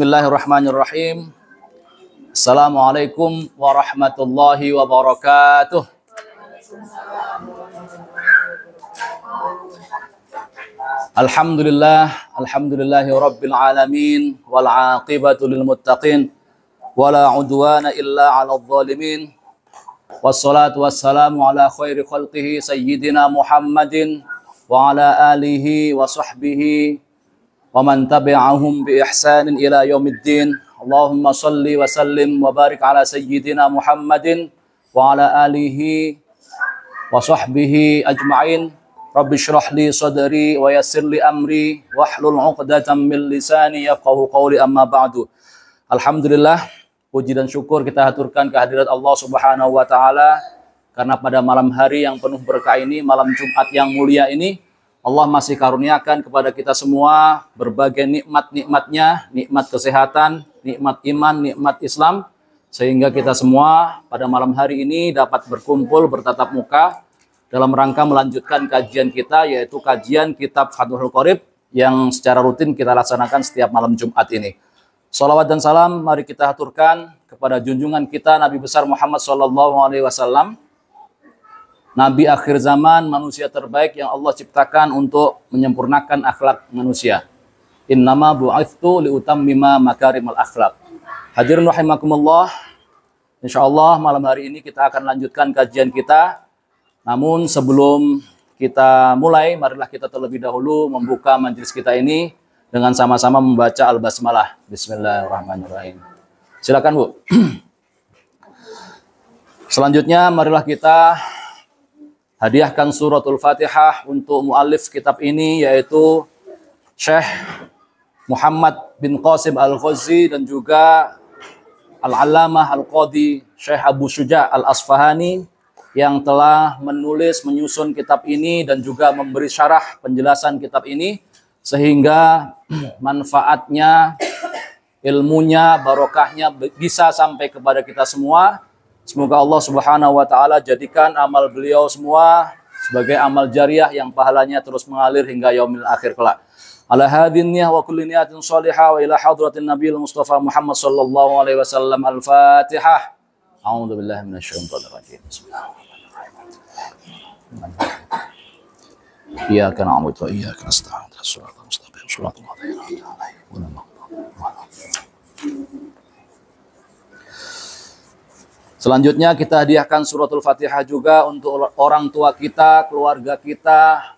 Bismillahirrahmanirrahim. Assalamualaikum warahmatullahi wabarakatuh. Alhamdulillahi rabbil alamin wal aqibatu lil muttaqin wala udwana illa 'alal zalimin. Wassalatu wassalamu ala khairi khalqihi sayyidina Muhammadin wa ala alihi wa sahbihi wa man tabi'ahum bi ihsanin ila yaumiddin. Allahumma salli wa sallim wa barik ala sayyidina Muhammadin wa ala alihi wa sahbihi ajma'in. Rabbi shrah li sadri wa yassir li amri wahlul 'uqdatam min lisani yafqahu qawli, amma ba'du. Alhamdulillah, puji dan syukur kita haturkan kehadirat Allah Subhanahu wa taala karena pada malam hari yang penuh berkah ini, malam Jumat yang mulia ini, Allah masih karuniakan kepada kita semua berbagai nikmat-nikmatnya, nikmat kesehatan, nikmat iman, nikmat Islam, sehingga kita semua pada malam hari ini dapat berkumpul bertatap muka dalam rangka melanjutkan kajian kita, yaitu kajian kitab Fathul Qorib yang secara rutin kita laksanakan setiap malam Jumat ini. Salawat dan salam mari kita haturkan kepada junjungan kita Nabi besar Muhammad SAW, Nabi akhir zaman, manusia terbaik yang Allah ciptakan untuk menyempurnakan akhlak manusia. Innama bu'ithtu liutammima makarimal akhlak. Hadirin rahimakumullah, insyaallah malam hari ini kita akan lanjutkan kajian kita. Namun sebelum kita mulai, marilah kita terlebih dahulu membuka majelis kita ini dengan sama-sama membaca Al-Basmalah. Bismillahirrahmanirrahim. Silakan, Bu. Selanjutnya marilah kita hadiahkan suratul Fatihah untuk muallif kitab ini, yaitu Syekh Muhammad bin Qasim Al-Ghazi dan juga Al-Allamah Al-Qadhi Syekh Abu Syuja' Al-Asfahani yang telah menulis, menyusun kitab ini dan juga memberi syarah penjelasan kitab ini, sehingga manfaatnya, ilmunya, barokahnya bisa sampai kepada kita semua. Semoga Allah Subhanahu wa taala jadikan amal beliau semua sebagai amal jariah yang pahalanya terus mengalir hingga yaumil akhir kelak. Ala hadhin niyah wa kulli niyatin shalihah wa ila hadratin nabiyil mustafa Muhammad sallallahu alaihi wasallam. Al-Fatihah. A'udzu billahi minasyaitonir rajim. Bismillahirrahmanirrahim. Iyyaka na'budu wa iyyaka nasta'in. Shiratal mustaqim. Shiratal ladzina an'amta 'alaihim. Selanjutnya kita hadiahkan suratul Fatihah juga untuk orang tua kita, keluarga kita,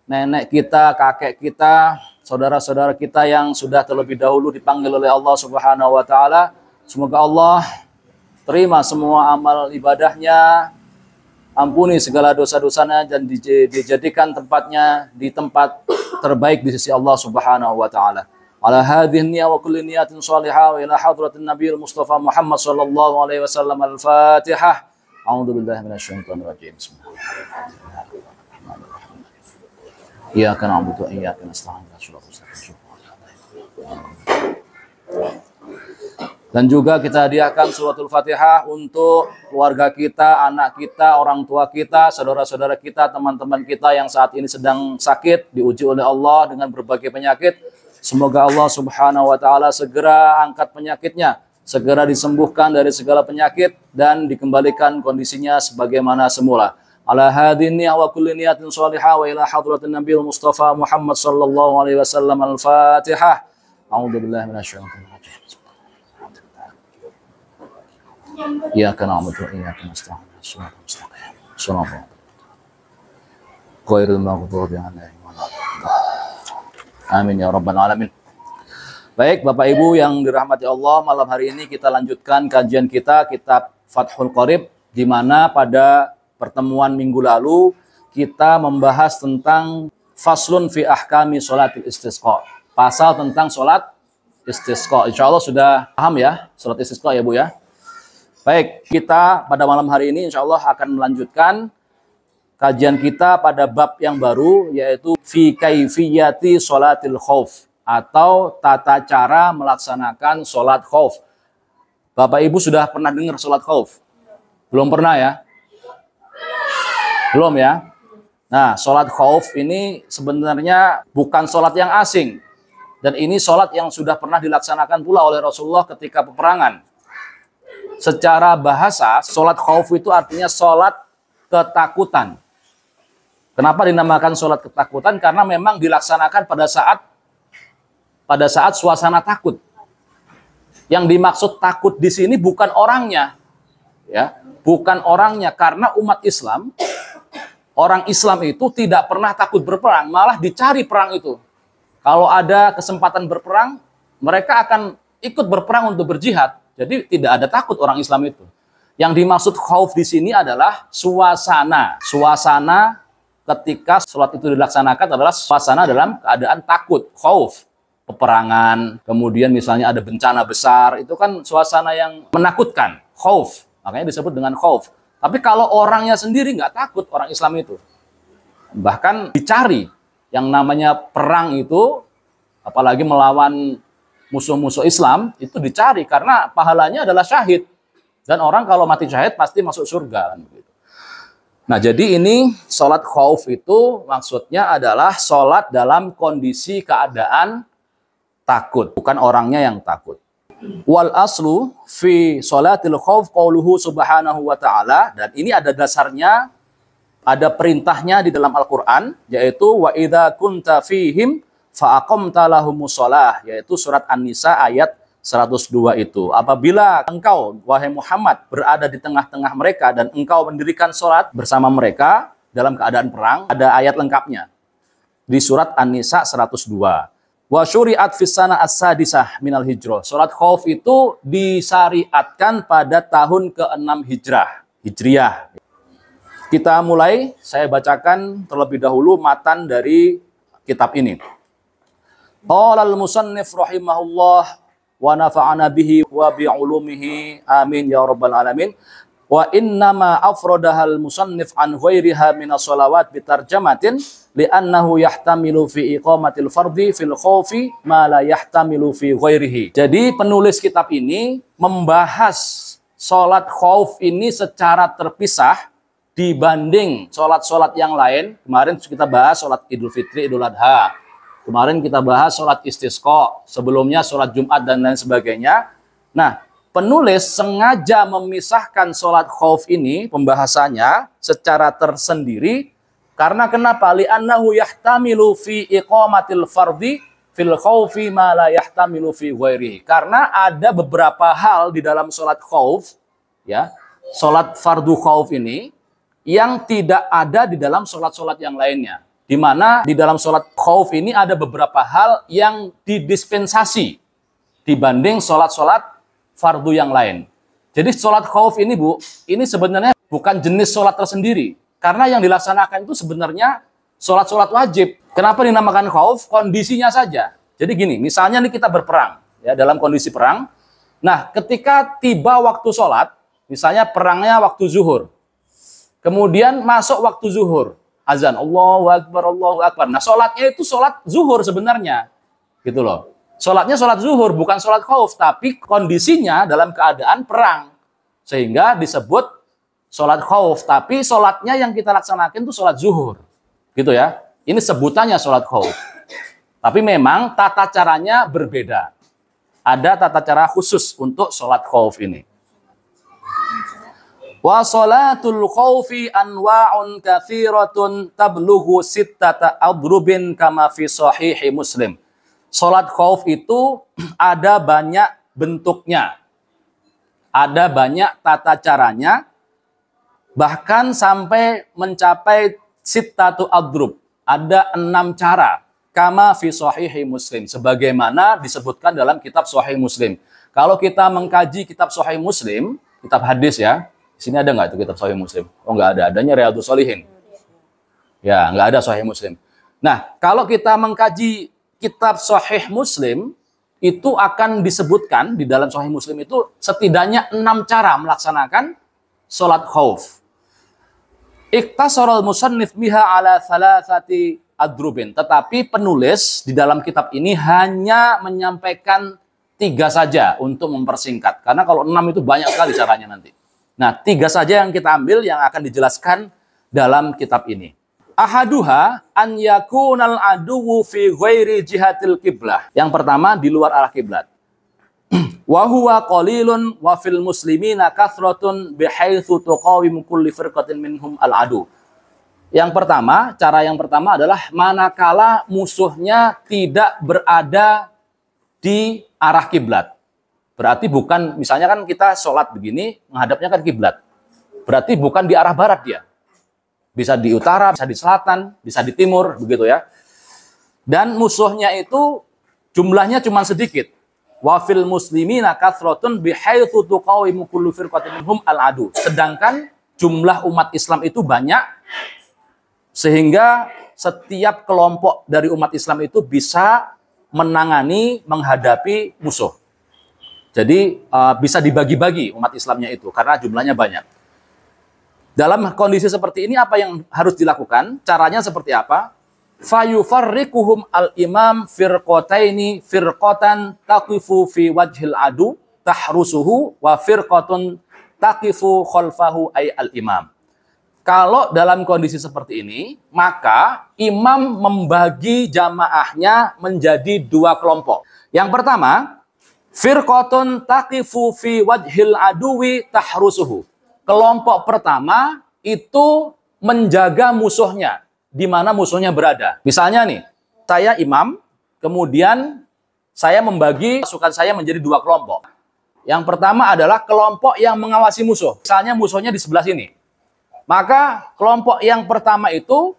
nenek kita, kakek kita, saudara-saudara kita yang sudah terlebih dahulu dipanggil oleh Allah Subhanahu wa taala. Semoga Allah terima semua amal ibadahnya, ampuni segala dosa-dosanya dan dijadikan tempatnya di tempat terbaik di sisi Allah Subhanahu wa taala. Ala hadhihi niyya wa kulli niyatin shalihah wa ila hadratin nabiyil mustafa Muhammad sallallahu alaihi wasallam. Al-Fatihah. A'udzu billahi minasyaitonir rajim. Iyyaka na'budu wa iyyaka nasta'in. Dan juga kita hadiahkan suratul Fatihah untuk keluarga kita, anak kita, orang tua kita, saudara-saudara kita, teman-teman kita yang saat ini sedang sakit, diuji oleh Allah dengan berbagai penyakit. Semoga Allah Subhanahu wa taala segera angkat penyakitnya, segera disembuhkan dari segala penyakit dan dikembalikan kondisinya sebagaimana semula. Ala hadhihi wa kulli niyatin shalihah wa ila hadratin nabiyil mustafa Muhammad sallallahu alaihi wasallam. Al-Fatihah. A'udzu billahi minasyaitonir rajim. Iyyaka na'budu wa iyyaka nasta'in. Shiratal mustaqim. Shiratal ghairil maghdubi 'alaihim waladdallin. Amin ya rabbal alamin. Baik, Bapak Ibu yang dirahmati Allah, malam hari ini kita lanjutkan kajian kita kitab Fathul Qorib, di mana pada pertemuan minggu lalu kita membahas tentang faslun fi ahkami sholatil istisqa. Pasal tentang sholat istisqa. Insya Allah sudah paham ya sholat istisqa ya Bu ya. Baik, kita pada malam hari ini insya Allah akan melanjutkan kajian kita pada bab yang baru, yaitu fi kaifiyati sholatil khauf, atau tata cara melaksanakan sholat khauf. Bapak Ibu sudah pernah dengar sholat khauf? Belum pernah ya? Belum ya? Nah, sholat khauf ini sebenarnya bukan sholat yang asing. Dan ini sholat yang sudah pernah dilaksanakan pula oleh Rasulullah ketika peperangan. Secara bahasa, sholat khauf itu artinya sholat ketakutan. Kenapa dinamakan sholat ketakutan? Karena memang dilaksanakan pada saat suasana takut. Yang dimaksud takut di sini bukan orangnya, ya, bukan orangnya, karena umat Islam, orang Islam itu tidak pernah takut berperang, malah dicari perang itu. Kalau ada kesempatan berperang, mereka akan ikut berperang untuk berjihad. Jadi tidak ada takut orang Islam itu. Yang dimaksud khauf di sini adalah suasana. Suasana ketika sholat itu dilaksanakan adalah suasana dalam keadaan takut, khauf. Peperangan, kemudian misalnya ada bencana besar, itu kan suasana yang menakutkan, khauf. Makanya disebut dengan khauf. Tapi kalau orangnya sendiri nggak takut, orang Islam itu. Bahkan dicari. Yang namanya perang itu, apalagi melawan musuh-musuh Islam, itu dicari karena pahalanya adalah syahid. Dan orang kalau mati syahid pasti masuk surga. Nah, jadi ini sholat khauf itu maksudnya adalah sholat dalam kondisi keadaan takut, bukan orangnya yang takut. Wal aslu fi sholatil khauf qauluhu subhanahu wa ta'ala, dan ini ada dasarnya, ada perintahnya di dalam Al-Quran, yaitu wa idza kunta fihim fa aqamta lahumus shalah, yaitu surat An-Nisa ayat 102 itu. Apabila engkau, wahai Muhammad, berada di tengah-tengah mereka dan engkau mendirikan sholat bersama mereka dalam keadaan perang, ada ayat lengkapnya di surat An-Nisa 102. Wa syuri'at fis sana as-sadisah minal hijrah. Sholat khauf itu disyariatkan pada tahun ke-6 Hijriyah. Kita mulai, saya bacakan terlebih dahulu matan dari kitab ini. Qala al-musannif rahimahullah wa nafa'ana bihi wa bi'ulumihi amin ya rabbal alamin. Wa innama afradahal musannif an ghairiha minas sholawat bitarjamatin li'annahu yahtamilu fi iqamatil fardi fil khawfi ma la yahtamilu fi ghairihi. Jadi penulis kitab ini membahas sholat khauf ini secara terpisah dibanding sholat-sholat yang lain. Kemarin kita bahas sholat Idul Fitri, Idul Adha. Kemarin kita bahas sholat istisqa. Sebelumnya sholat Jumat dan lain sebagainya. Nah, penulis sengaja memisahkan sholat khauf ini, pembahasannya secara tersendiri. Karena kenapa? Li'annahu yahtamilu fi iqamatil fardi fil khawfi ma la yahtamilu fi ghairihi. Karena ada beberapa hal di dalam sholat khauf, ya, sholat fardu khauf ini, yang tidak ada di dalam sholat-sholat yang lainnya. Di mana di dalam sholat khauf ini ada beberapa hal yang didispensasi dibanding sholat-sholat fardu yang lain. Jadi sholat khauf ini, Bu, ini sebenarnya bukan jenis sholat tersendiri. Karena yang dilaksanakan itu sebenarnya sholat-sholat wajib. Kenapa dinamakan khauf? Kondisinya saja. Jadi gini, misalnya nih kita berperang, ya, dalam kondisi perang. Nah, ketika tiba waktu sholat, misalnya perangnya waktu zuhur. Kemudian masuk waktu zuhur, azan, Allahu Akbar, Allahu Akbar. Nah, sholatnya itu sholat zuhur sebenarnya, gitu loh. Sholatnya sholat zuhur, bukan sholat khauf, tapi kondisinya dalam keadaan perang, sehingga disebut sholat khauf. Tapi sholatnya yang kita laksanakan itu sholat zuhur, gitu ya. Ini sebutannya sholat khauf. Tapi memang tata caranya berbeda. Ada tata cara khusus untuk sholat khauf ini. Wa sholatul khawfi anwa'un katsiratun tablughu sittata adrubin kama fi sahihi Muslim. Sholat khauf itu ada banyak bentuknya. Ada banyak tata caranya. Bahkan sampai mencapai sittatu adrub. Ada 6 cara. Kama fi sahihi Muslim. Sebagaimana disebutkan dalam kitab Sahih Muslim. Kalau kita mengkaji kitab Sahih Muslim, kitab hadis ya, di sini ada nggak itu kitab Sahih Muslim? Oh, nggak ada. Adanya Riyadhus Shalihin. Ya, nggak ada Sahih Muslim. Nah, kalau kita mengkaji kitab Sahih Muslim, itu akan disebutkan di dalam Sahih Muslim itu setidaknya 6 cara melaksanakan sholat khauf. Iqtasaral musannif biha ala thalathati adrubin. Tetapi penulis di dalam kitab ini hanya menyampaikan 3 saja untuk mempersingkat. Karena kalau 6 itu banyak sekali caranya nanti. Nah, 3 saja yang kita ambil yang akan dijelaskan dalam kitab ini. Ahaduha an yakunal aduwu fi ghairi jihatil qiblah. Yang pertama di luar arah kiblat. Wa huwa qalilun wa fil muslimina kathratun bihaitsu tuqawimu kulli firqatin minhum al adu. Yang pertama, cara yang pertama adalah manakala musuhnya tidak berada di arah kiblat. Berarti bukan, misalnya kan kita sholat begini, menghadapnya kan kiblat. Berarti bukan di arah barat dia. Bisa di utara, bisa di selatan, bisa di timur, begitu ya. Dan musuhnya itu jumlahnya cuma sedikit. Wa fil muslimina kathratun bihaitsu tuqawimu kullu firqatin minhum al-adu. Sedangkan jumlah umat Islam itu banyak sehingga setiap kelompok dari umat Islam itu bisa menangani, menghadapi musuh. Jadi bisa dibagi-bagi umat Islamnya itu karena jumlahnya banyak. Dalam kondisi seperti ini apa yang harus dilakukan? Caranya seperti apa? Fayufarriquhum al-imam firqataini firqatan taqifu fi wajhil adu tahrusuhu wa firqatun taqifu khalfahu ay al-imam. Kalau dalam kondisi seperti ini, maka imam membagi jamaahnya menjadi dua kelompok. Yang pertama, firqatun taqifu fi wajhil aduwi tahrusuhu. Kelompok pertama itu menjaga musuhnya, di mana musuhnya berada. Misalnya nih, saya imam, kemudian saya membagi pasukan saya menjadi dua kelompok. Yang pertama adalah kelompok yang mengawasi musuh. Misalnya musuhnya di sebelah sini. Maka kelompok yang pertama itu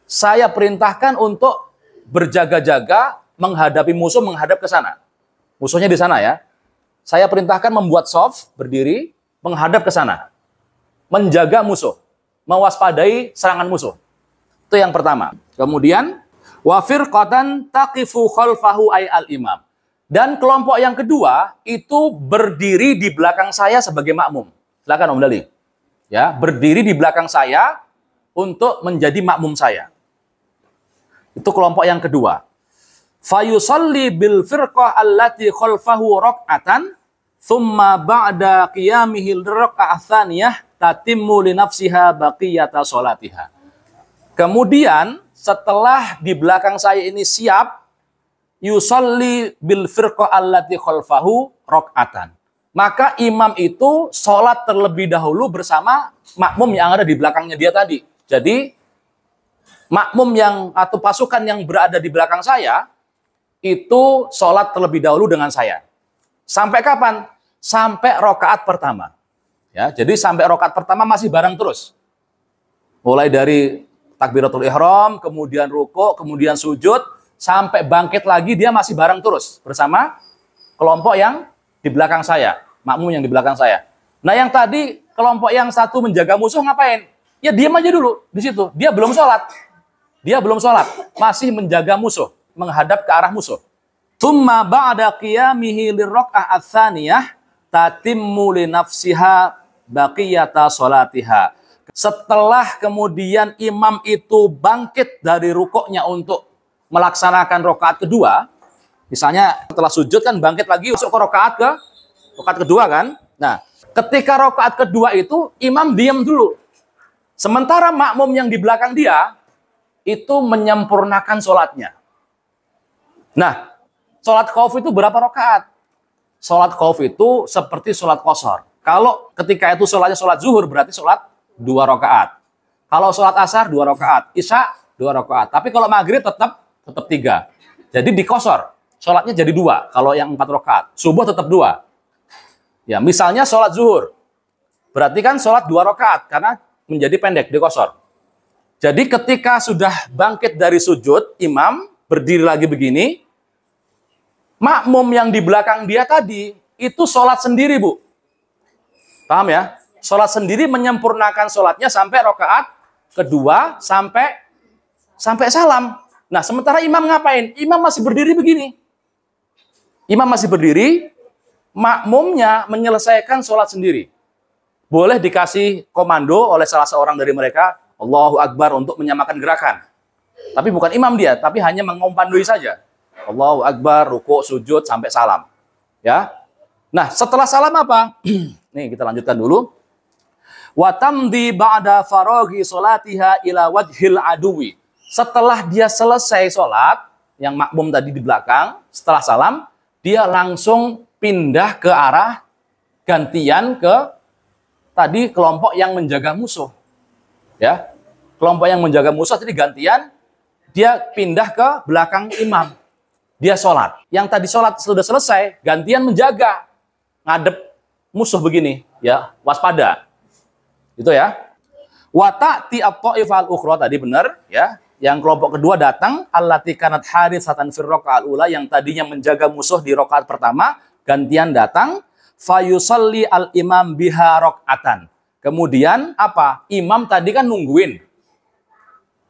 saya perintahkan untuk berjaga-jaga menghadapi musuh, menghadap ke sana. Musuhnya di sana ya. Saya perintahkan membuat shaf, berdiri, menghadap ke sana. Menjaga musuh, mewaspadai serangan musuh. Itu yang pertama. Kemudian wa firqatan taqifu khalfahu ay al-imam. Dan kelompok yang kedua itu berdiri di belakang saya sebagai makmum. Silakan Om Dali. Ya, berdiri di belakang saya untuk menjadi makmum saya. Itu kelompok yang kedua. Fayusalli bil firqah allati khalfahu rak'atan thumma ba'da qiyamihi rak'ah tsaniyah tatimmu li nafsiha baqiyata sholatiha. Kemudian setelah di belakang saya ini siap, yusalli bil firqah allati khalfahu rak'atan. Maka imam itu sholat terlebih dahulu bersama makmum yang ada di belakangnya dia tadi. Jadi makmum yang atau pasukan yang berada di belakang saya itu sholat terlebih dahulu dengan saya. Sampai kapan? Sampai rokaat pertama. Ya, jadi sampai rokaat pertama masih bareng terus. Mulai dari takbiratul ihram, kemudian ruku, kemudian sujud, sampai bangkit lagi dia masih bareng terus bersama kelompok yang di belakang saya, makmum yang di belakang saya. Nah, yang tadi kelompok yang satu menjaga musuh ngapain? Ya diam aja dulu di situ. Dia belum sholat. Dia belum sholat, masih menjaga musuh, menghadap ke arah musuh. Tsumma ba'da qiyamihi lirrak'ah ats-tsaniyah tatimmu li nafsiha baqiyata sholatiha. Setelah kemudian imam itu bangkit dari rukuknya untuk melaksanakan rakaat kedua, misalnya setelah sujud kan bangkit lagi masuk ke rakaat kedua kan. Nah, ketika rakaat kedua itu imam diam dulu. Sementara makmum yang di belakang dia itu menyempurnakan sholatnya. Nah, sholat khauf itu berapa rakaat? Sholat khauf itu seperti sholat qashar. Kalau ketika itu sholatnya sholat zuhur, berarti sholat 2 rakaat. Kalau sholat asar 2 rakaat, isya 2 rakaat. Tapi kalau maghrib tetap 3. Jadi di qashar, sholatnya jadi 2. Kalau yang 4 rakaat, subuh tetap 2. Ya, misalnya sholat zuhur, berarti kan sholat 2 rakaat karena menjadi pendek di qashar. Jadi ketika sudah bangkit dari sujud, imam berdiri lagi begini, makmum yang di belakang dia tadi itu sholat sendiri, Bu. Paham ya? Sholat sendiri menyempurnakan sholatnya sampai rakaat kedua, sampai salam. Nah, sementara imam ngapain? Imam masih berdiri begini. Imam masih berdiri, makmumnya menyelesaikan sholat sendiri. Boleh dikasih komando oleh salah seorang dari mereka, Allahu Akbar, untuk menyamakan gerakan. Tapi bukan imam dia, tapi hanya mengompandoi saja. Allahu Akbar, ruku, sujud, sampai salam. Ya. Nah, setelah salam apa? Nih, kita lanjutkan dulu. Wa tamdi ba'da faraghi salatiha ila wajhil aduwi. Setelah dia selesai sholat, yang makmum tadi di belakang, setelah salam, dia langsung pindah ke arah gantian ke tadi kelompok yang menjaga musuh. Ya, kelompok yang menjaga musuh jadi gantian, dia pindah ke belakang imam. Dia sholat. Yang tadi sholat sudah selesai, gantian menjaga. Ngadep musuh begini, ya, waspada. Itu ya. Wa ta'ti at-ta'ifal ukhra tadi benar, ya. Yang kelompok kedua datang, allati kanat harisatan fir raqa'al ula, yang tadinya menjaga musuh di rakaat pertama, gantian datang, fayusalli al-imam biha raq'atan. Kemudian apa? Imam tadi kan nungguin.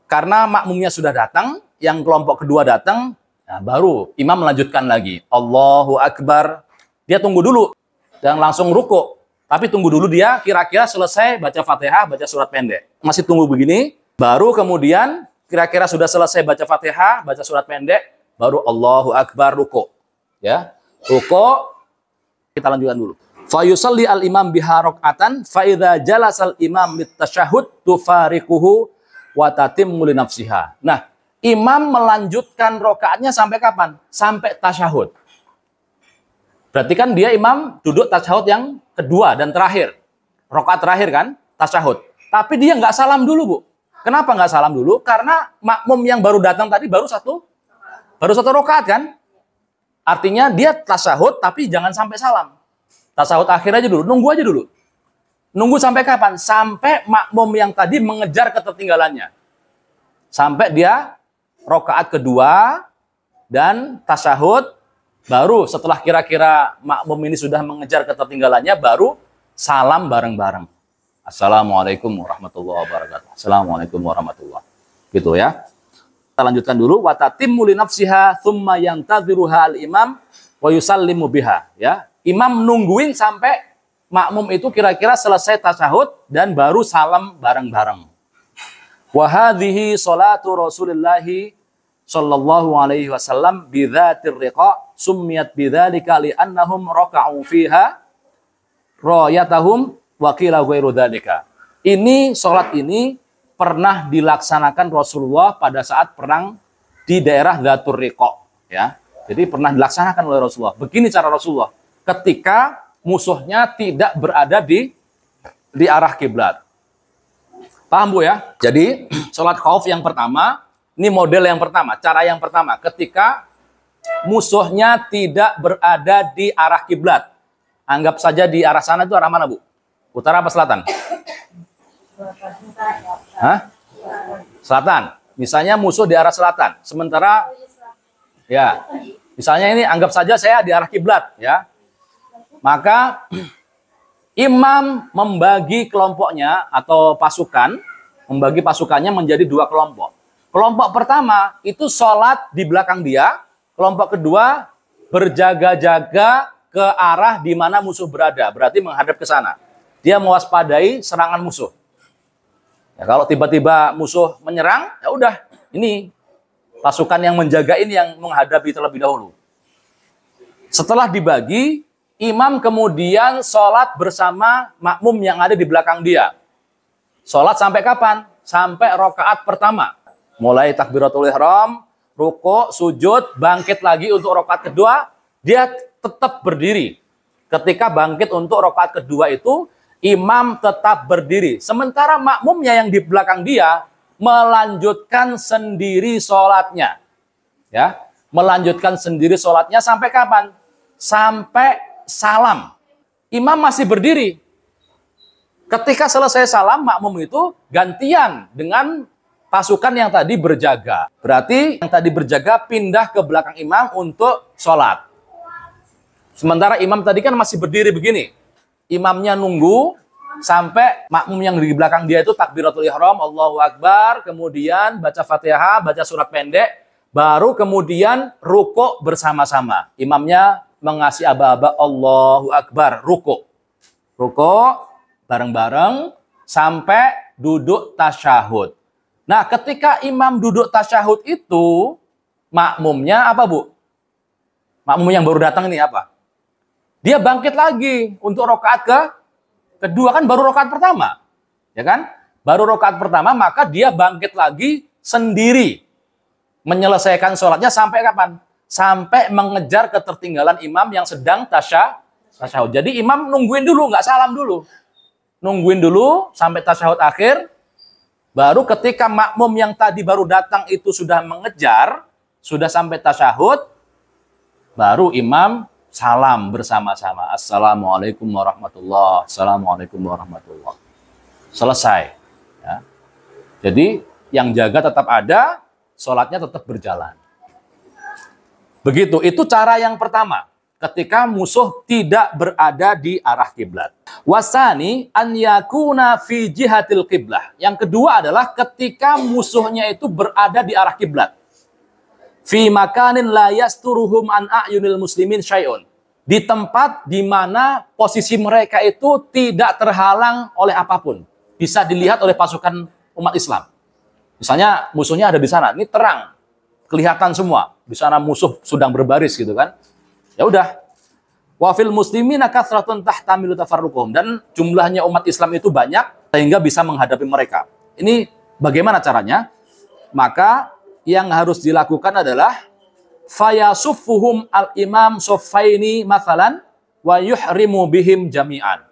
Karena makmumnya sudah datang, yang kelompok kedua datang, nah baru imam melanjutkan lagi. Allahu Akbar. Dia tunggu dulu. Dan langsung ruku. Tapi tunggu dulu dia kira-kira selesai baca Fatihah, baca surat pendek. Masih tunggu begini, baru kemudian kira-kira sudah selesai baca Fatihah, baca surat pendek, baru Allahu Akbar ruku. Ya. Ruku, kita lanjutkan dulu. Fa yusalli al-imam biha raq'atan fa idza jalasa al-imam litasyahhud tufariquhu wa tatimmu li nafsiha. Nah, imam melanjutkan rakaatnya sampai kapan? Sampai tasyahud. Berarti kan dia imam duduk tasyahud yang kedua dan terakhir. Rakaat terakhir kan, tasyahud. Tapi dia nggak salam dulu, Bu. Kenapa nggak salam dulu? Karena makmum yang baru datang tadi baru satu rakaat kan? Artinya dia tasyahud tapi jangan sampai salam. Tasyahud akhir aja dulu, nunggu aja dulu. Nunggu sampai kapan? Sampai makmum yang tadi mengejar ketertinggalannya. Sampai dia rakaat kedua dan tasyahud, baru setelah kira-kira makmum ini sudah mengejar ketertinggalannya, baru salam bareng-bareng. Assalamualaikum warahmatullahi wabarakatuh. Assalamualaikum warahmatullahi wabarakatuh. Gitu ya. Kita lanjutkan dulu. Wa tatimmu li nafsiha tsumma yantaziruha al-imam wa yusallimu biha. Ya. Imam nungguin sampai makmum itu kira-kira selesai tasyahud dan baru salam bareng-bareng. Wa hadhihi salatu Rasulillahi sallallahu alaihi wasallam bidzatir riqa summiyat bidzalika li'annahum raka'u fiha rayatahum wa qila ghairu dzalika. Ini salat ini pernah dilaksanakan Rasulullah pada saat perang di daerah Dzatur Riqa, ya. Jadi pernah dilaksanakan oleh Rasulullah. Begini cara Rasulullah ketika musuhnya tidak berada di arah kiblat. Paham, Bu, ya? Jadi salat khauf yang pertama, ini model yang pertama, cara yang pertama, ketika musuhnya tidak berada di arah kiblat. Anggap saja di arah sana itu arah mana, Bu? Utara apa selatan? Hah? Selatan. Misalnya musuh di arah selatan. Sementara, ya, misalnya ini anggap saja saya di arah kiblat, ya. Maka imam membagi kelompoknya atau pasukan, membagi pasukannya menjadi dua kelompok. Kelompok pertama itu sholat di belakang dia. Kelompok kedua berjaga-jaga ke arah di mana musuh berada. Berarti menghadap ke sana. Dia mewaspadai serangan musuh. Ya, kalau tiba-tiba musuh menyerang, ya udah. Ini pasukan yang menjaga ini yang menghadapi terlebih dahulu. Setelah dibagi, imam kemudian sholat bersama makmum yang ada di belakang dia. Sholat sampai kapan? Sampai rakaat pertama. Mulai takbiratul ihram, ruku, sujud, bangkit lagi untuk rakaat kedua, dia tetap berdiri. Ketika bangkit untuk rakaat kedua itu, imam tetap berdiri. Sementara makmumnya yang di belakang dia melanjutkan sendiri sholatnya. Ya, melanjutkan sendiri sholatnya sampai kapan? Sampai salam. Imam masih berdiri. Ketika selesai salam, makmum itu gantian dengan pasukan yang tadi berjaga. Berarti yang tadi berjaga pindah ke belakang imam untuk sholat. Sementara imam tadi kan masih berdiri begini. Imamnya nunggu sampai makmum yang di belakang dia itu takbiratul ihram, Allahu Akbar, kemudian baca Fatihah, baca surat pendek, baru kemudian ruku bersama-sama. Imamnya mengasih aba-aba Allahu Akbar, ruku. Ruku bareng-bareng sampai duduk tasyahud. Nah, ketika imam duduk tasyahud itu, makmumnya apa, Bu? Makmum yang baru datang ini apa? Dia bangkit lagi untuk rakaat kedua, kan baru rakaat pertama. ya kan? Baru rakaat pertama, maka dia bangkit lagi sendiri. Menyelesaikan sholatnya sampai kapan? Sampai mengejar ketertinggalan imam yang sedang tasyahud. Jadi imam nungguin dulu, nggak salam dulu. Nungguin dulu sampai tasyahud akhir, baru ketika makmum yang tadi baru datang itu sudah mengejar, sudah sampai tasyahud, baru imam salam bersama-sama. Assalamualaikum warahmatullahi wabarakatuh. Assalamualaikum warahmatullahi wabarakatuh. Selesai. Ya. Jadi yang jaga tetap ada, sholatnya tetap berjalan. Begitu, itu cara yang pertama. Ketika musuh tidak berada di arah kiblat. Wasani an yakuna fi jihatil qiblah. Yang kedua adalah ketika musuhnya itu berada di arah kiblat. Fi makanin la yasturuhum an a'yunil muslimin syai'un. Di tempat di mana posisi mereka itu tidak terhalang oleh apapun. Bisa dilihat oleh pasukan umat Islam. Misalnya musuhnya ada di sana, ini terang, kelihatan semua. Di sana musuh sedang berbaris gitu kan. Ya udah. Wa fil muslimina katsratun tahtamilu tafarruqum, dan jumlahnya umat Islam itu banyak sehingga bisa menghadapi mereka. Ini bagaimana caranya? Maka yang harus dilakukan adalah fayasuffuhum al-imam soffaini mathalan wa yuhrimu bihim jami'an.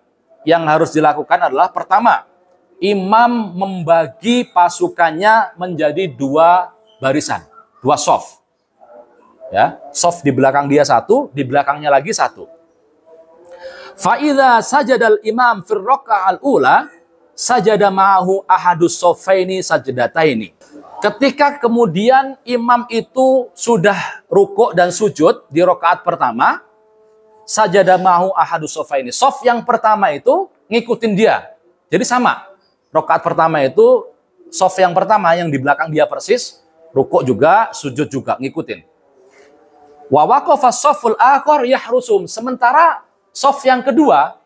Yang harus dilakukan adalah pertama, imam membagi pasukannya menjadi dua barisan, dua sof. Ya, sof di belakang dia satu, di belakangnya lagi satu. Fa idza sajadal imam fir raka'al ula sajada ma'ahu ahadus soffaini sajdataini. Ketika kemudian imam itu sudah rukuk dan sujud di rakaat pertama, sajada ma'ahu ahadus soffaini. Sof yang pertama itu ngikutin dia. Jadi sama. Rakaat pertama itu sof yang pertama yang di belakang dia persis, rukuk juga, sujud juga, ngikutin. Wa waqafa soful akhar yahrusum. Sementara sof yang kedua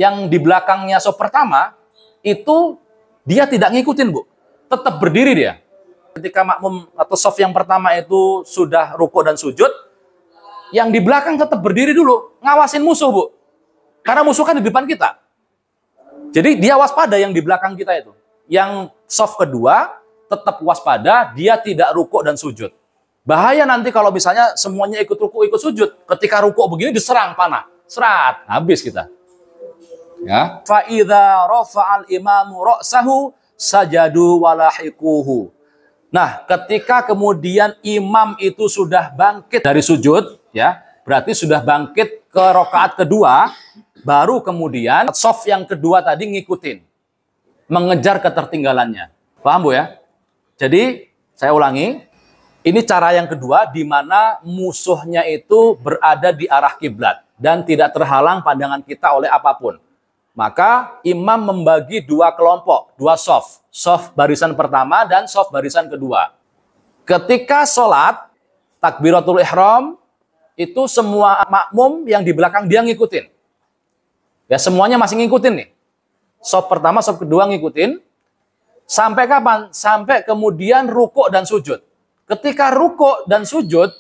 yang di belakangnya sof pertama itu dia tidak ngikutin, Bu. Tetap berdiri dia. Ketika makmum atau sof yang pertama itu sudah rukuk dan sujud, yang di belakang tetap berdiri dulu, ngawasin musuh, Bu. Karena musuh kan di depan kita. Jadi dia waspada yang di belakang kita itu. Yang soft kedua tetap waspada, dia tidak rukuk dan sujud. Bahaya nanti kalau misalnya semuanya ikut rukuk, ikut sujud. Ketika rukuk begini diserang panah. Serat, habis kita. Ya. Fa idza rafa'al imamu ra'sahu sajadu walahiquhu. Nah, ketika kemudian imam itu sudah bangkit dari sujud, ya, berarti sudah bangkit ke rakaat kedua, baru kemudian sof yang kedua tadi ngikutin, mengejar ketertinggalannya. Paham, Bu, ya? Jadi, saya ulangi, ini cara yang kedua di mana musuhnya itu berada di arah kiblat dan tidak terhalang pandangan kita oleh apapun. Maka imam membagi dua kelompok, dua sof. Sof barisan pertama dan sof barisan kedua. Ketika sholat, takbiratul ihram, itu semua makmum yang di belakang dia ngikutin. Ya, semuanya masih ngikutin nih. Sof pertama, sof kedua ngikutin. Sampai kapan? Sampai kemudian rukuk dan sujud. Ketika rukuk dan sujud,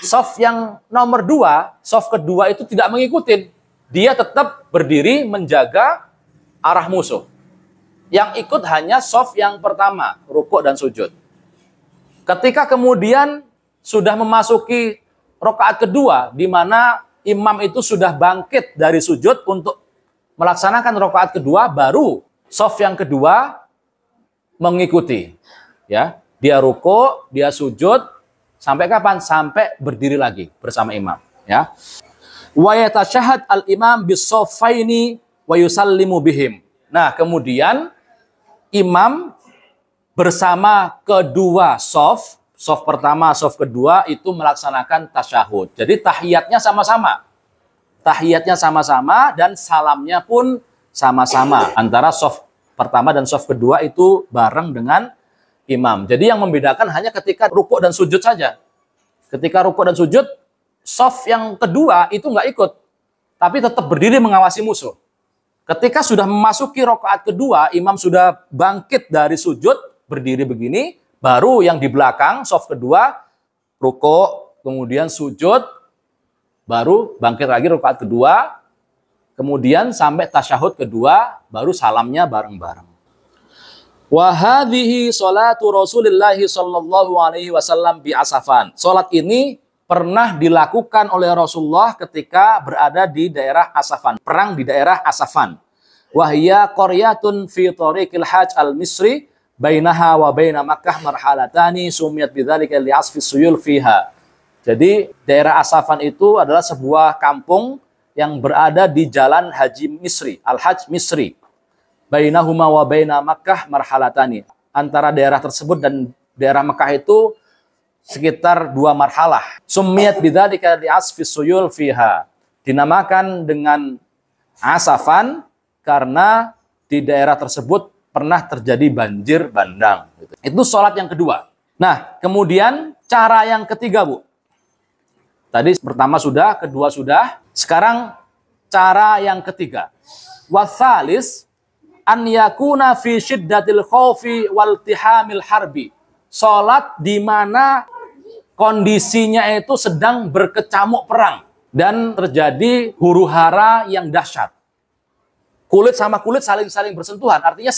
sof yang nomor dua, sof kedua itu tidak mengikutin. Dia tetap berdiri menjaga arah musuh. Yang ikut hanya sof yang pertama, rukuk dan sujud. Ketika kemudian sudah memasuki rakaat kedua, di mana imam itu sudah bangkit dari sujud untuk melaksanakan rakaat kedua, baru sof yang kedua mengikuti. Ya, dia rukuk, dia sujud, sampai kapan? Sampai berdiri lagi bersama imam. Ya. Wa yatasyahhad al-imam bis-saffaini wa yusallimu bihim. Nah, kemudian imam bersama kedua sof pertama, sof kedua itu melaksanakan tasyahud. Jadi tahiyatnya sama-sama. Tahiyatnya sama-sama dan salamnya pun sama-sama. Antara sof pertama dan sof kedua itu bareng dengan imam. Jadi yang membedakan hanya ketika rukuk dan sujud saja. Ketika rukuk dan sujud, sof yang kedua itu nggak ikut, tapi tetap berdiri mengawasi musuh. Ketika sudah memasuki rakaat kedua, imam sudah bangkit dari sujud, berdiri begini, baru yang di belakang, sof kedua, rukuk, kemudian sujud, baru bangkit lagi rakaat kedua, kemudian sampai tasyahud kedua, baru salamnya bareng-bareng. Wa hadhihi salatu Rasulillah sallallahu alaihi wasallam bi Asafan. Salat ini pernah dilakukan oleh Rasulullah ketika berada di daerah Asafan, perang di daerah Asafan. Wa hiya qaryatun fi tariqil hajj al-Misri bainaha wa baina Makkah marhalatani sumiyat bidzalika li'asfi suyul fiha. Jadi daerah Asafan itu adalah sebuah kampung yang berada di jalan Haji Misri, Al-Hajj Misri. Bainahuma wa baina Makkah marhalatani. Antara daerah tersebut dan daerah Makkah itu sekitar 2 marhalah. Summiyat bidzalika li'asfi suyul fiha. Dinamakan dengan Asafan karena di daerah tersebut pernah terjadi banjir bandang. Itu sholat yang kedua. Nah, kemudian cara yang ketiga, Bu. Tadi pertama sudah, kedua sudah. Sekarang cara yang ketiga. Watsalis an yakuna fi syiddatil khaufi wal tihamil harbi. Salat di mana kondisinya itu sedang berkecamuk perang dan terjadi huru-hara yang dahsyat. Kulit sama kulit saling bersentuhan. Artinya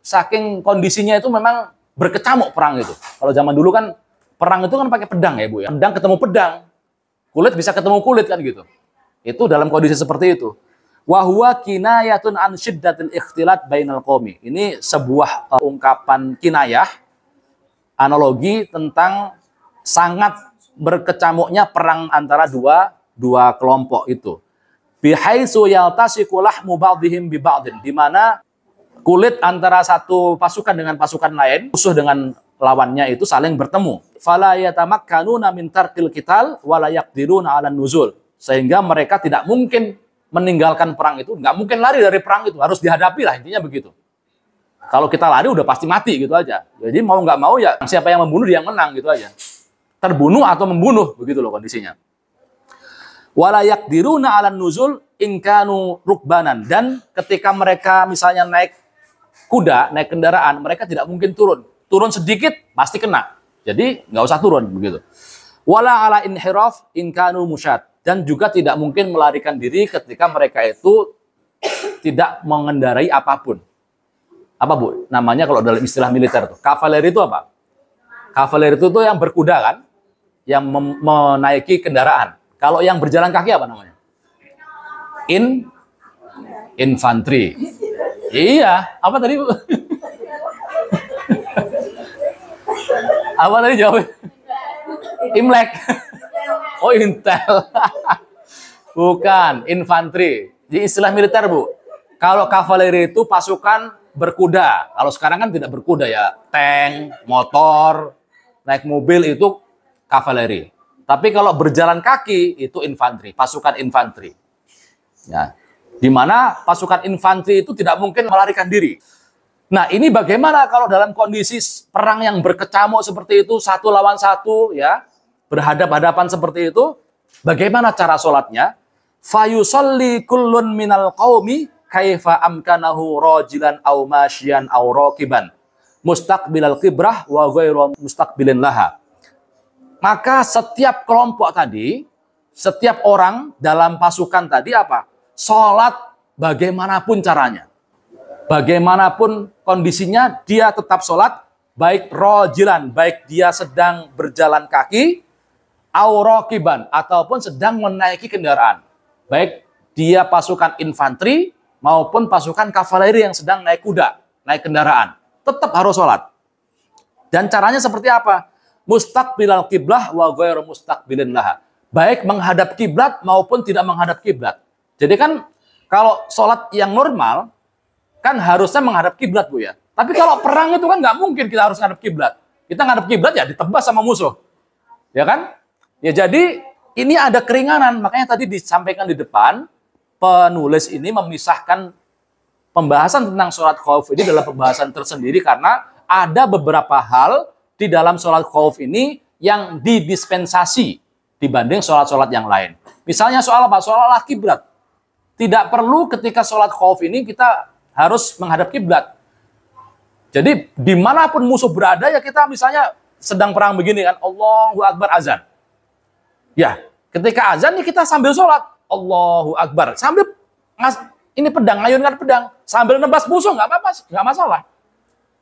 saking kondisinya itu memang berkecamuk perang itu. Kalau zaman dulu kan perang itu kan pakai pedang ya, Bu ya. Pedang ketemu pedang. Kulit bisa ketemu kulit kan gitu. Itu dalam kondisi seperti itu. Wa huwa kinayatun an syiddatil ikhtilat bainal qaumi. Ini sebuah ungkapan kinayah, analogi tentang sangat berkecamuknya perang antara dua kelompok itu. Bihaitsu yaltasiqu lahmu ba'dihim bi ba'din, di mana kulit antara satu pasukan dengan pasukan lain, musuh dengan lawannya itu saling bertemu. Fala yatamakkanuna min tarkil qital wa la yaqdiruna 'ala nuzul. Sehingga mereka tidak mungkin meninggalkan perang itu, nggak mungkin lari dari perang itu, harus dihadapi lah, intinya begitu. Kalau kita lari udah pasti mati gitu aja. Jadi mau nggak mau ya siapa yang membunuh dia yang menang gitu aja. Terbunuh atau membunuh, begitu loh kondisinya. Wala yaqdiruna 'alan nuzul in kanu rukbanan, dan ketika mereka misalnya naik kuda, naik kendaraan, mereka tidak mungkin turun. Turun sedikit pasti kena. Jadi nggak usah turun begitu. Wala 'ala inhiraf in kanu musyad, dan juga tidak mungkin melarikan diri ketika mereka itu tidak mengendarai apapun. Apa, Bu? Namanya kalau dalam istilah militer tuh. Kavaleri itu apa? Kavaleri itu tuh yang berkuda kan? Yang menaiki kendaraan. Kalau yang berjalan kaki apa namanya? Infanteri. Iya, apa tadi, Bu? Apa tadi jawabnya? Imlek. Oh, Intel. Bukan, infanteri. Di istilah militer, Bu. Kalau kavaleri itu pasukan berkuda. Kalau sekarang kan tidak berkuda ya. Tank, motor, naik mobil itu kavaleri. Tapi kalau berjalan kaki itu infanteri, pasukan infanteri. Ya. Di mana pasukan infanteri itu tidak mungkin melarikan diri. Nah, ini bagaimana kalau dalam kondisi perang yang berkecamuk seperti itu, satu lawan satu, ya, berhadap-hadapan seperti itu, bagaimana cara sholatnya? Fayusalli kullun minal qaumi kaifa amkanahu rajilan aw masyian aw raqiban mustaqbilal qibrah wa ghairu mustaqbilin laha. Maka setiap kelompok tadi, setiap orang dalam pasukan tadi apa? Sholat bagaimanapun caranya. Bagaimanapun kondisinya, dia tetap sholat, baik rajilan, baik dia sedang berjalan kaki, auraqiban, ataupun sedang menaiki kendaraan. Baik dia pasukan infanteri maupun pasukan kavaleri yang sedang naik kuda, naik kendaraan. Tetap harus sholat. Dan caranya seperti apa? Mustaqbilal qiblah wa ghairu mustaqbilin laha. Baik menghadap kiblat maupun tidak menghadap kiblat. Jadi kan kalau sholat yang normal, kan harusnya menghadap kiblat, Bu ya. Tapi kalau perang itu kan nggak mungkin kita harus menghadap kiblat. Kita menghadap kiblat ya ditebas sama musuh. Ya kan? Ya jadi ini ada keringanan. Makanya tadi disampaikan di depan, penulis ini memisahkan pembahasan tentang sholat khauf ini dalam pembahasan tersendiri karena ada beberapa hal di dalam sholat khauf ini yang didispensasi dibanding sholat-sholat yang lain. Misalnya soal apa? Soal kiblat. Tidak perlu ketika sholat khauf ini kita harus menghadap kiblat. Jadi dimanapun musuh berada ya kita misalnya sedang perang begini kan, Allahu Akbar azan. Ya, ketika azan ya kita sambil sholat, Allahu Akbar. Sambil ini pedang, ngayunkan pedang sambil nebas musuh nggak apa-apa, nggak masalah.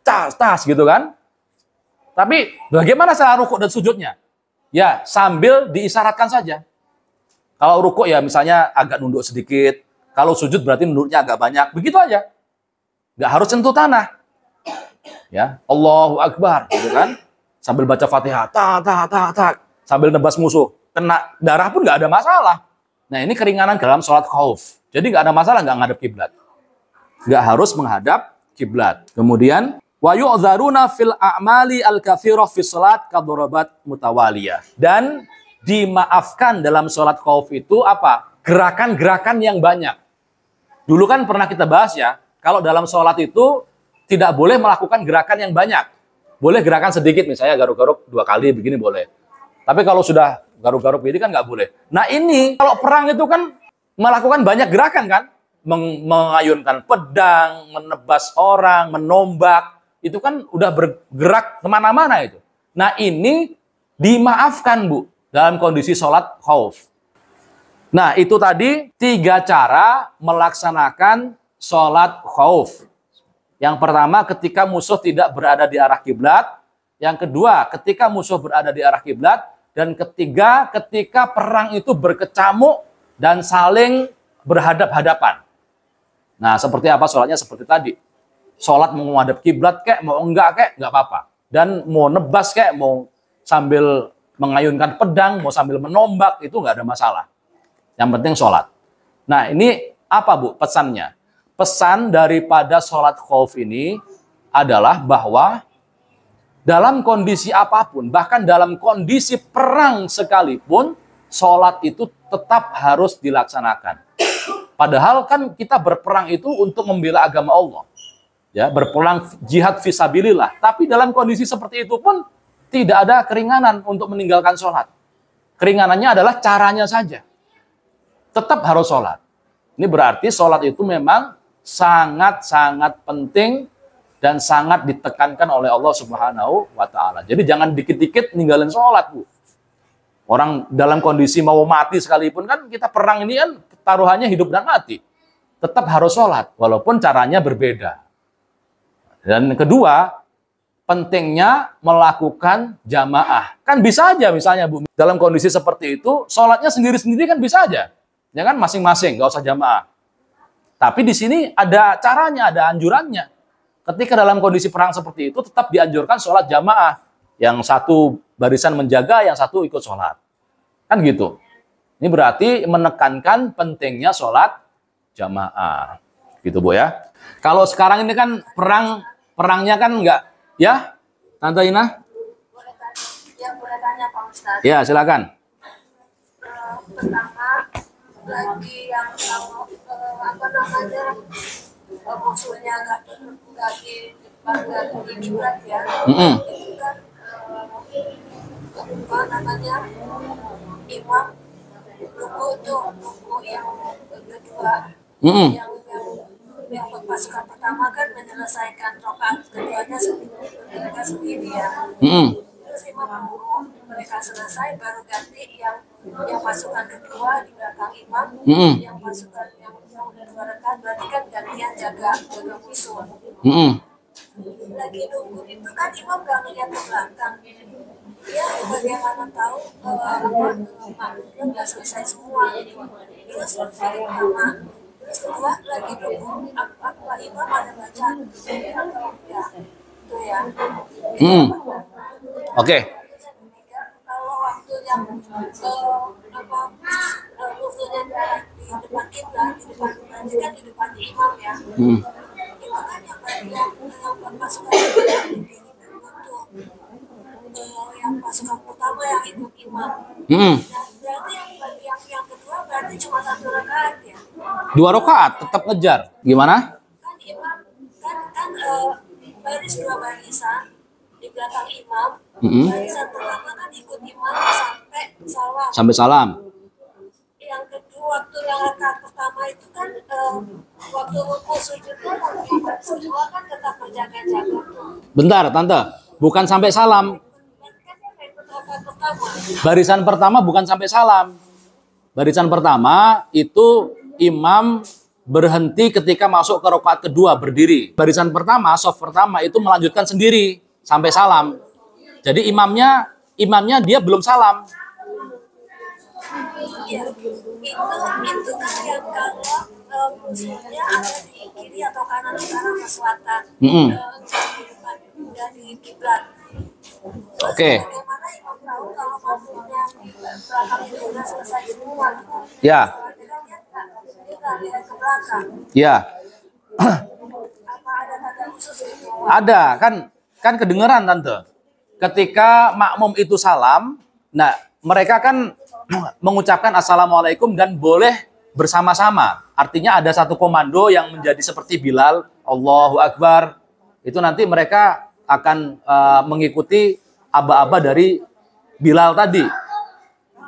Tas gitu kan. Tapi bagaimana cara rukuk dan sujudnya? Ya, sambil diisyaratkan saja. Kalau rukuk ya misalnya agak nunduk sedikit. Kalau sujud berarti nunduknya agak banyak. Begitu aja. Nggak harus sentuh tanah. Ya, Allahu Akbar, gitu kan? Sambil baca Fatihah, sambil nebas musuh. Kena darah pun nggak ada masalah. Nah, ini keringanan dalam sholat khauf. Jadi nggak ada masalah nggak ngadep kiblat. Nggak harus menghadap kiblat. Kemudian wa yu'dzaruna fil a'mali al-katsirah fi shalat kadharabat mutawaliyah. Dan dimaafkan dalam sholat khauf itu apa? Gerakan-gerakan yang banyak. Dulu kan pernah kita bahas ya, kalau dalam sholat itu tidak boleh melakukan gerakan yang banyak. Boleh gerakan sedikit, misalnya garuk-garuk 2 kali begini boleh. Tapi kalau sudah garuk-garuk begini kan nggak boleh. Nah ini, kalau perang itu kan melakukan banyak gerakan kan? Mengayunkan pedang, menebas orang, menombak. Itu kan udah bergerak kemana-mana itu. Nah ini dimaafkan Bu, dalam kondisi sholat khauf. Nah itu tadi 3 cara melaksanakan sholat khauf. Yang pertama ketika musuh tidak berada di arah kiblat. Yang kedua ketika musuh berada di arah kiblat. Dan ketiga ketika perang itu berkecamuk dan saling berhadap-hadapan. Nah seperti apa sholatnya? Seperti tadi. Sholat mau menghadap kiblat kek, mau enggak kek, enggak apa-apa. Dan mau nebas kek, mau sambil mengayunkan pedang, mau sambil menombak, itu enggak ada masalah. Yang penting sholat. Nah ini apa Bu pesannya? Pesan daripada sholat khauf ini adalah bahwa dalam kondisi apapun, bahkan dalam kondisi perang sekalipun, sholat itu tetap harus dilaksanakan. Padahal kan kita berperang itu untuk membela agama Allah. Ya, berperang jihad fisabilillah. Tapi dalam kondisi seperti itu pun tidak ada keringanan untuk meninggalkan sholat. Keringanannya adalah caranya saja. Tetap harus sholat. Ini berarti sholat itu memang sangat-sangat penting dan sangat ditekankan oleh Allah Subhanahu wa Ta'ala. Jadi jangan dikit-dikit ninggalin sholat, Bu. Orang dalam kondisi mau mati sekalipun kan kita perang ini kan taruhannya hidup dan mati. Tetap harus sholat, walaupun caranya berbeda. Dan kedua, pentingnya melakukan jamaah. Kan bisa aja misalnya Bu, dalam kondisi seperti itu, sholatnya sendiri-sendiri kan bisa aja. Ya kan masing-masing, nggak usah jamaah. Tapi di sini ada caranya, ada anjurannya. Ketika dalam kondisi perang seperti itu, tetap dianjurkan sholat jamaah. Yang satu barisan menjaga, yang satu ikut sholat. Kan gitu. Ini berarti menekankan pentingnya sholat jamaah. Gitu Bu ya. Kalau sekarang ini kan perangnya kan enggak, ya Tante Ina? Boleh tanya Pak Ustadz. Ya silakan. Pertama, lagi yang apa namanya, musuhnya nggak di depan di kiblat ya. Itu kan apa namanya, imam ruku yang kedua, yang pasukan pertama kan menyelesaikan rakaat keduanya sendiri ya. Terus imam ruku, mereka selesai baru ganti yang pasukan kedua di belakang imam, yang pasukan yang kedua rekan berarti kan gantian jaga musuh. Lagi nunggu itu kan imam gak ngeliat ke belakang. Dia bagaimana tahu makhluknya nggak selesai semua gitu. Terus dari pertama, terus kedua lagi nunggu apa imam ada bacaan atau ya itu ya. Oke. Kalau waktu yang musuhnya di depan kiblat, berarti kan di depan imam ya. Itu kan yang pasukan yang pasukan pertama yang ikut imam. Berarti yang kedua berarti cuma 1 rakaat ya. 2 rakaat tetap ngejar. Gimana? Kan imam kan baris 2 barisan di belakang imam. Barisan pertama kan ikut imam sampai salam. Sampai salam. Yang kedua waktu yang rakaat pertama itu kan waktu rukuk sujudnya semua kan tetap berjaga-jaga tuh. Bentar, Tante. Bukan sampai salam. Barisan pertama bukan sampai salam. Barisan pertama itu imam berhenti ketika masuk ke rakaat kedua berdiri. Barisan pertama, shaf pertama itu melanjutkan sendiri sampai salam. Jadi imamnya dia belum salam. Ya, itu kan yang kalau musuhnya ada di kiri atau kanan, utara atau selatan, dari kiblat. Oke. Bagaimana imam tahu kalau makmumnya belakang itu sudah selesai semua? Ya. Dia lihat ke belakang. Ya. Apa ada tanda khusus gitu? Ada, kan kedengeran tante. Ketika makmum itu salam, nah mereka kan mengucapkan assalamualaikum dan boleh bersama-sama. Artinya ada satu komando yang menjadi seperti Bilal, Allahu Akbar. Itu nanti mereka akan mengikuti aba-aba dari Bilal tadi.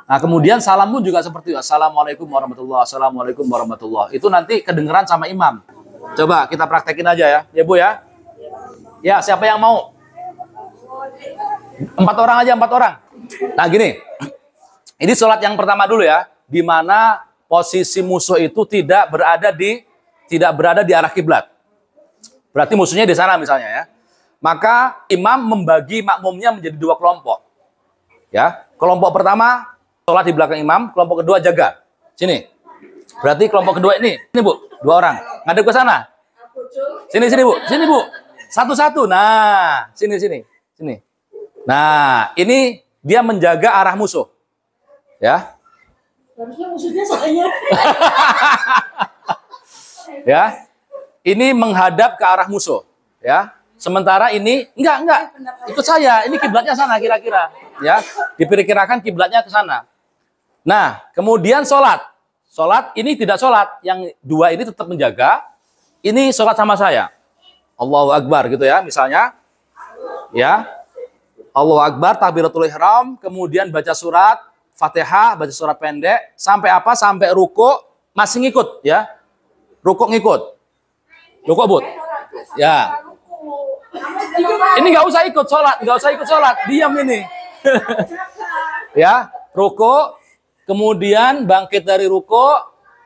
Nah, kemudian salam pun juga seperti itu. Assalamualaikum warahmatullahi wabarakatuh. Assalamualaikum warahmatullahi wabarakatuh. Itu nanti kedengeran sama imam. Coba kita praktekin aja ya. Ya Bu ya. Ya, siapa yang mau? 4 orang aja, 4 orang. Nah, gini. Ini sholat yang pertama dulu ya, di mana posisi musuh itu tidak berada di arah kiblat. Berarti musuhnya di sana misalnya ya. Maka imam membagi makmumnya menjadi 2 kelompok. Ya, kelompok pertama sholat di belakang imam, kelompok kedua jaga. Sini. Berarti kelompok kedua ini Bu, 2 orang. Ngadep ke sana. Sini Bu, sini Bu. Satu-satu. Nah, sini. Nah, ini dia menjaga arah musuh. Ya. Harusnya musuhnya saya. Ya. Ini menghadap ke arah musuh, ya. Sementara ini enggak. Ikut saya. Ini kiblatnya sana kira-kira, ya. Diperkirakan kiblatnya ke sana. Nah, kemudian sholat. Sholat ini tidak sholat, yang 2 ini tetap menjaga. Ini sholat sama saya. Allahu Akbar gitu ya, misalnya. Ya. Allahu Akbar, takbiratul ihram, kemudian baca surat Fatihah, baca surat pendek, sampai apa? Sampai ruku, masih ngikut ya. Ruku ngikut. Ruku but. Ya. Ini nggak usah ikut sholat, diam ini. Ya, ruku, kemudian bangkit dari ruku,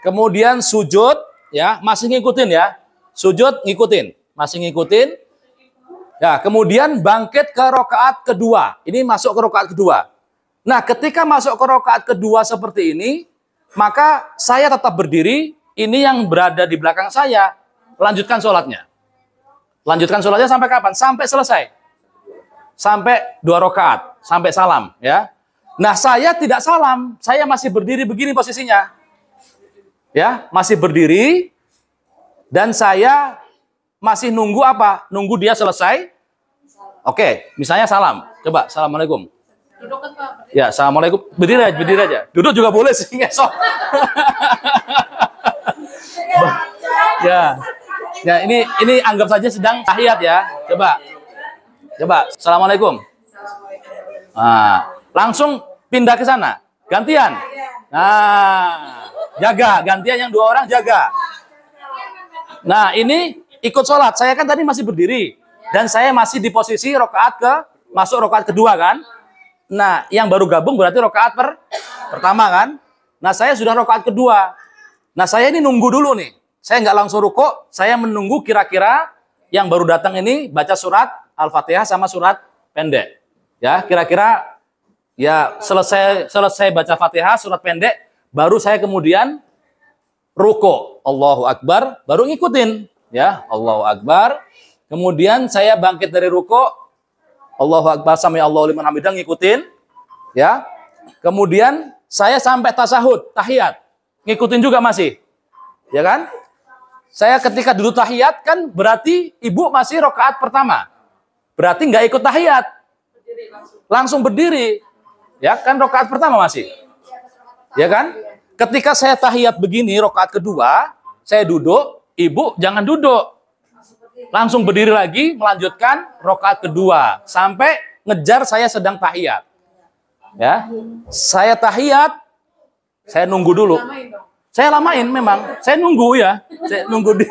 kemudian sujud, ya, masih ngikutin ya. Sujud ngikutin, masih ngikutin. Ya, kemudian bangkit ke rakaat kedua. Ini masuk ke rakaat kedua. Nah, ketika masuk ke rakaat kedua seperti ini, maka saya tetap berdiri, ini yang berada di belakang saya, lanjutkan sholatnya. Lanjutkan sholatnya sampai kapan? Sampai selesai. Sampai 2 rakaat, sampai salam. Ya. Nah, saya tidak salam, saya masih berdiri begini posisinya. Ya, masih berdiri, dan saya masih nunggu apa? Nunggu dia selesai. Oke, misalnya salam. Coba, assalamualaikum. Ya, assalamualaikum. Berdiri aja. Duduk juga boleh sih, ngesok. Ya, ini anggap saja sedang tahiyat ya. Coba, assalamualaikum. Nah, langsung pindah ke sana. Gantian. Nah, jaga. Gantian yang 2 orang jaga. Nah, ini ikut sholat. Saya kan tadi masih berdiri. Dan saya masih di posisi masuk rakaat kedua kan. Nah, yang baru gabung berarti rakaat pertama kan. Nah, saya sudah rakaat kedua. Nah, saya ini nunggu dulu nih. Saya nggak langsung ruku, saya menunggu kira-kira yang baru datang ini baca surat Al-Fatihah sama surat pendek. Ya, kira-kira ya selesai baca Fatihah, surat pendek, baru saya kemudian ruku. Allahu Akbar, baru ngikutin. Ya, Allahu Akbar. Kemudian saya bangkit dari ruku. Allahu Akbar, sami Allahu liman hamidah, ngikutin. Ya. Kemudian saya sampai tasahud, tahiyat. Ngikutin juga masih. Ya kan? Saya ketika duduk tahiyat kan berarti ibu masih rakaat pertama. Berarti nggak ikut tahiyat. Langsung berdiri. Ya kan, rakaat pertama masih. Ya kan? Ketika saya tahiyat begini, rakaat kedua, saya duduk, ibu jangan duduk. Langsung berdiri lagi, melanjutkan rakaat kedua sampai ngejar saya sedang tahiyat. Ya, saya tahiyat, saya nunggu dulu. Saya lamain memang, saya nunggu ya, saya nunggu di.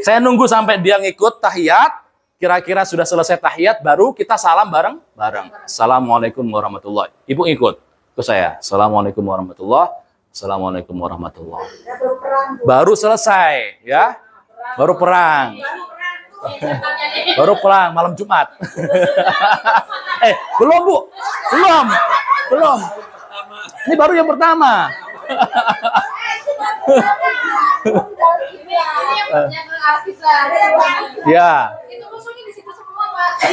Saya nunggu sampai dia ngikut tahiyat. Kira-kira sudah selesai tahiyat, baru kita salam bareng-bareng. Assalamualaikum warahmatullahi wabarakatuh. Ibu ngikut. Ke saya. Assalamualaikum warahmatullahi wabarakatuh. Assalamualaikum warahmatullahi wabarakatuh. Baru selesai, ya. Baru perang. Baru perang malam Jumat. Belum Bu. Belum. Ini baru yang pertama. Ya. Itu musuhnya di situ semua, Pak.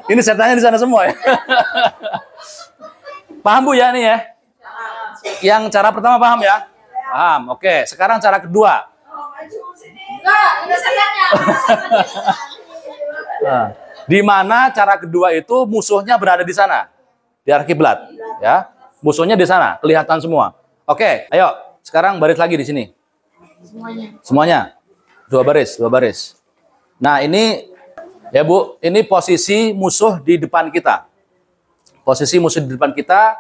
Ini setannya di sana semua ya. Paham Bu ya ini ya? Yang cara pertama paham ya? Paham. Oke, sekarang cara kedua. Enggak, ini setannya. Nah, di mana cara kedua itu musuhnya berada di sana, di arah kiblat, ya. Musuhnya di sana, kelihatan semua. Oke, ayo. Sekarang baris lagi di sini. Semuanya. Dua baris. Nah, ini ya Bu, ini posisi musuh di depan kita. Posisi musuh di depan kita,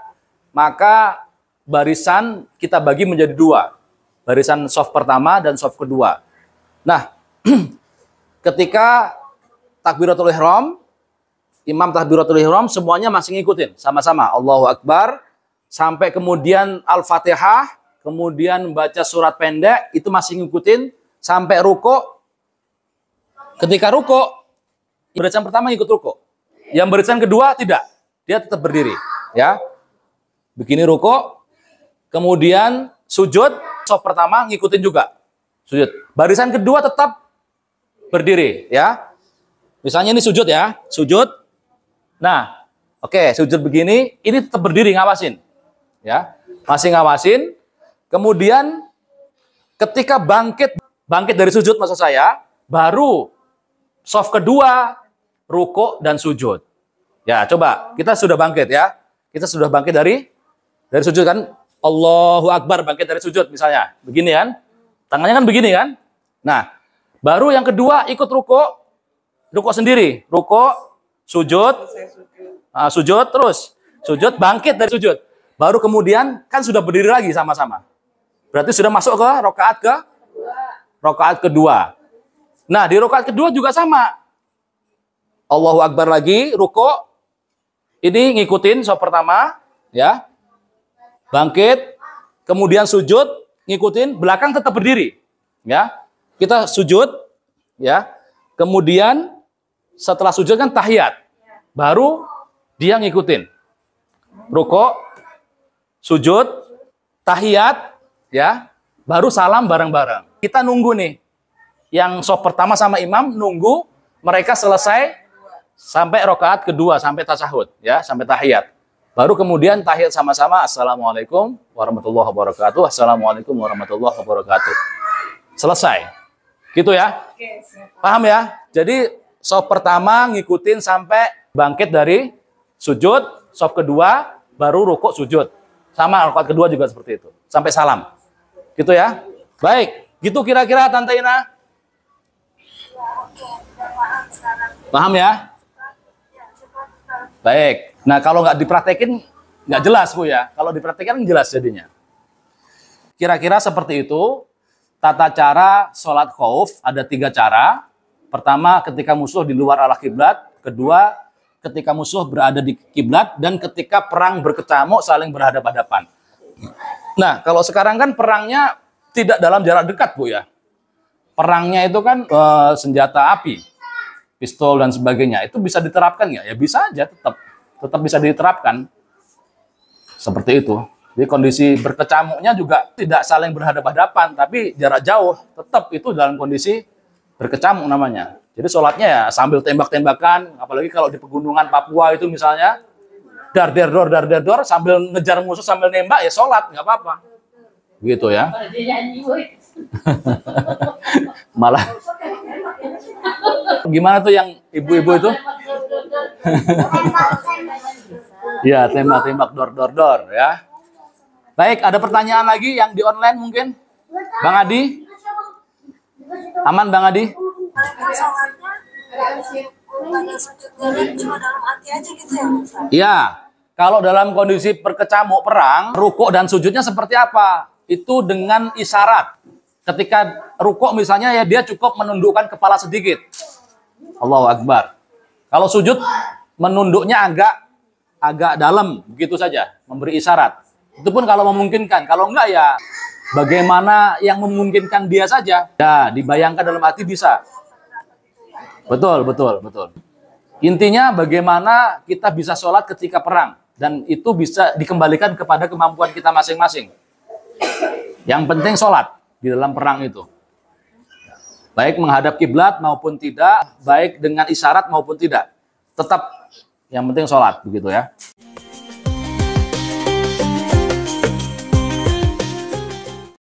maka barisan kita bagi menjadi dua. Barisan shaf pertama dan shaf kedua. Nah, ketika takbiratul ihram, imam takbiratul ihram semuanya masih ngikutin sama-sama Allahu Akbar sampai kemudian Al-Fatihah, kemudian baca surat pendek itu masih ngikutin sampai ruko. Ketika ruko, barisan pertama ngikut ruko. Yang barisan kedua tidak, dia tetap berdiri, ya. Begini ruko, kemudian sujud, shaf pertama ngikutin juga. Sujud. Barisan kedua tetap berdiri, ya. Misalnya ini sujud ya, sujud. Nah, oke, sujud begini, ini tetap berdiri ngawasin. Ya. Masih ngawasin. Kemudian ketika bangkit dari sujud maksud saya, baru shaf kedua ruko dan sujud. Ya, coba kita sudah bangkit ya. Kita sudah bangkit dari sujud kan? Allahu Akbar bangkit dari sujud misalnya. Begini kan? Tangannya kan begini kan? Nah, baru yang kedua ikut ruko sendiri. Ruko, sujud, sujud terus. Sujud, bangkit dari sujud. Baru kemudian kan sudah berdiri lagi sama-sama. Berarti sudah masuk ke rokaat kedua. Nah, di rokaat kedua juga sama. Allahu Akbar lagi, ruko. Ini ngikutin shaf pertama, ya. Bangkit, kemudian sujud, ngikutin, belakang tetap berdiri, ya. Kita sujud, ya. Kemudian setelah sujud kan tahiyat. Baru dia ngikutin. Ruko, sujud, tahiyat, ya. Baru salam bareng-bareng. Kita nunggu nih. Yang shaf pertama sama imam nunggu mereka selesai sampai rokaat kedua, sampai tasyahud, ya, sampai tahiyat. Baru kemudian tahiyat sama-sama. Assalamualaikum warahmatullahi wabarakatuh. Assalamualaikum warahmatullahi wabarakatuh. Selesai. Gitu ya. Paham ya? Jadi shaf pertama ngikutin sampai bangkit dari sujud, shaf kedua baru rukuk sujud. Sama rakaat kedua juga seperti itu. Sampai salam. Gitu ya. Baik. Gitu kira-kira Tante Ina. Paham ya? Baik. Nah, kalau nggak dipraktekin, nggak jelas, Bu ya. Kalau dipraktekin, jelas jadinya. Kira-kira seperti itu. Tata cara sholat khauf ada 3 cara. Pertama, ketika musuh di luar arah kiblat. Kedua, ketika musuh berada di kiblat. Dan ketika perang berkecamuk saling berhadapan-hadapan. Nah, kalau sekarang kan perangnya tidak dalam jarak dekat, Bu ya. Perangnya itu kan senjata api, pistol dan sebagainya. Itu bisa diterapkan nggak? Ya bisa aja, tetap bisa diterapkan. Seperti itu. Jadi kondisi berkecamuknya juga tidak saling berhadapan-hadapan, tapi jarak jauh. Tetap itu dalam kondisi berkecamuk namanya. Jadi sholatnya ya sambil tembak-tembakan, apalagi kalau di pegunungan Papua itu misalnya, dar der dor, sambil ngejar musuh sambil nembak ya sholat, nggak apa-apa. Gitu ya. Malah gimana tuh yang ibu-ibu itu? Ya, tembak-tembak dor ya. Baik, ada pertanyaan lagi yang di online mungkin? Bang Adi? Aman Bang Adi? Ya, kalau dalam kondisi perkecamuk perang, rukuk dan sujudnya seperti apa? Itu dengan isyarat. Ketika rukuk misalnya ya dia cukup menundukkan kepala sedikit. Allahu Akbar. Kalau sujud menunduknya agak agak dalam, begitu saja, memberi isyarat. Itu pun kalau memungkinkan. Kalau enggak ya bagaimana yang memungkinkan dia saja. Ya, dibayangkan dalam hati bisa. Betul, betul, betul. Intinya bagaimana kita bisa sholat ketika perang. Dan itu bisa dikembalikan kepada kemampuan kita masing-masing. Yang penting sholat di dalam perang itu. Baik menghadap kiblat maupun tidak, baik dengan isyarat maupun tidak. Tetap yang penting sholat, begitu ya.